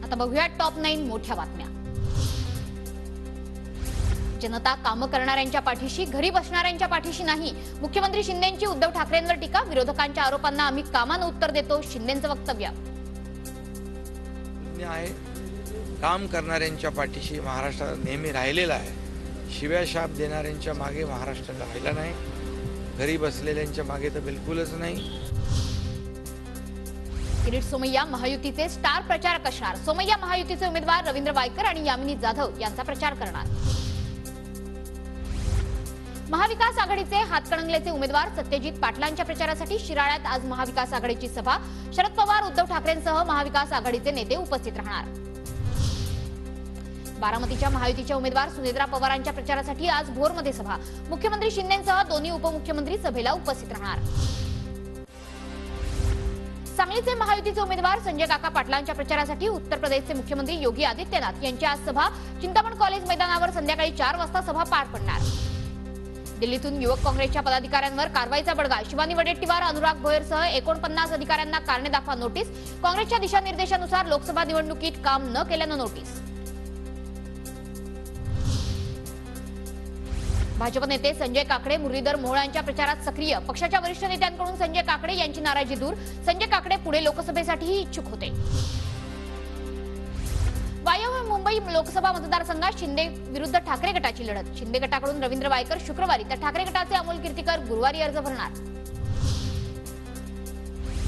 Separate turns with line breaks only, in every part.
आता बघूया टॉप 9 मोठ्या बातम्या। जनता काम करणाऱ्यांच्या पाठीशी, घरी बसणाऱ्यांच्या पाठीशी नाही। मुख्यमंत्री शिंदेंची उद्धव ठाकरेंवर टीका, विरोधकांच्या आरोपांना आम्ही कामानं उत्तर देतो, शिंदेंचं वक्तव्य।
न्याय काम करणाऱ्यांच्या पाठीशी महाराष्ट्र नेहमी राहिलेला आहे। शिव्या शाप देणाऱ्यांच्या मागे महाराष्ट्र राहिला नाही, घरी बसलेल्यांच्या मागे तर बिलकुलच नाही।
किरीट सोमय्या महायुतीचे स्टार प्रचारक असणार। सोमय्या महायुतीचे उमेदवार रवींद्र वायकर आणि यामिनी जाधव यांचा प्रचार करणार। महाविकास आघाडीचे हातकणंगलेचे उमेदवार सत्यजित पाटलांच्या प्रचारासाठी शिराळ्यात आज महाविकास आघाडीची सभा। शरद पवार, उद्धव ठाकरेंसह महाविकास आघाडीचे नेते उपस्थित राहणार। बारामतीच्या महायुतीच्या उमेदवार सुनेत्रा पवारांच्या प्रचारासाठी आज भोरमध्ये सभा। मुख्यमंत्री शिंदेंसह दोन्ही उपमुख्यमंत्री सभेला उपस्थित राहणार। सांगलीचे महायुतीचे उमेदवार संजय काका पाटलांच्या प्रचारासाठी उत्तर प्रदेशचे मुख्यमंत्री योगी आदित्यनाथ यांची आज सभा। चिंतामण कॉलेज मैदानावर संध्याकाळी 4 वाजता सभा पार पडणार। दिल्लीतून युवक काँग्रेसच्या पदाधिकाऱ्यांवर कारवाईचा बडगा। शिवानी वडेट्टीवार, अनुराग भोयरसह 49 अधिकाऱ्यांना कारणे दाखवा नोटीस। काँग्रेसच्या दिशानिर्देशानुसार लोकसभा निवडणुकीत काम न केल्यानं नोटीस। भाजप नेते संजय काकडे मुरलीधर मोहोळ यांच्या प्रचारात सक्रिय। पक्षाच्या वरिष्ठ नेत्यांकडून संजय काकडे यांची नाराजी दूर। संजय काकडे पुढे लोकसभेसाठीही इच्छुक होते। वायव्य मुंबई लोकसभा मतदारसंघात शिंदे विरुद्ध ठाकरे गटाची लढत। शिंदे गटाकडून रवींद्र वायकर शुक्रवारी तर ठाकरे गटाचे अमोल कीर्तीकर गुरुवारी अर्ज भरणार।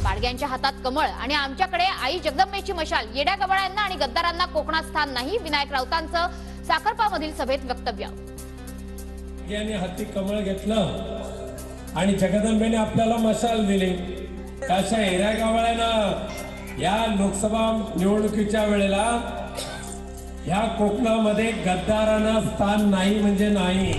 बाळग्यांच्या हातात कमळ आणि आमच्याकडे आई जगदंबेची मशाल। येड्या गबाळ्यांना आणि गद्दारांना कोकणात स्थान नाही, विनायक राऊतांचं साखरपामधील सभेत वक्तव्य।
यांनी हाती कमळ घेतलं आणि जगदंबेने आपल्याला मशाल दिली। अशा येड्या गबाळ्यांना या लोकसभा निवडणुकीच्या वेळेला या कोकणामध्ये गद्दारांना स्थान नाही म्हणजे नाही।